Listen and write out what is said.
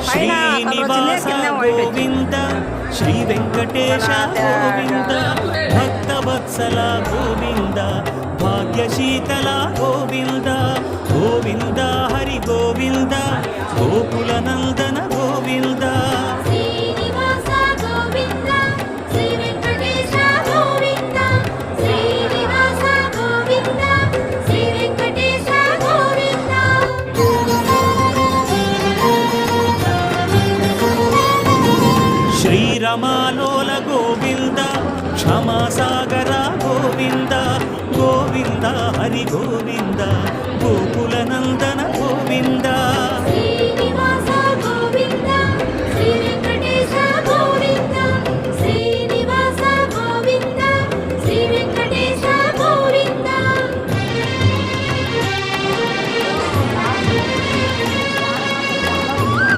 Srinivasa Govinda Shri Venkatesha Govinda Bhaktavatsala Govinda భాగ్యశీతల Govinda Govinda Hari Govinda Gokula Nandana Govinda శ్రీరమాలోల Govinda క్షమాసాగర Govinda Govinda Hari Govinda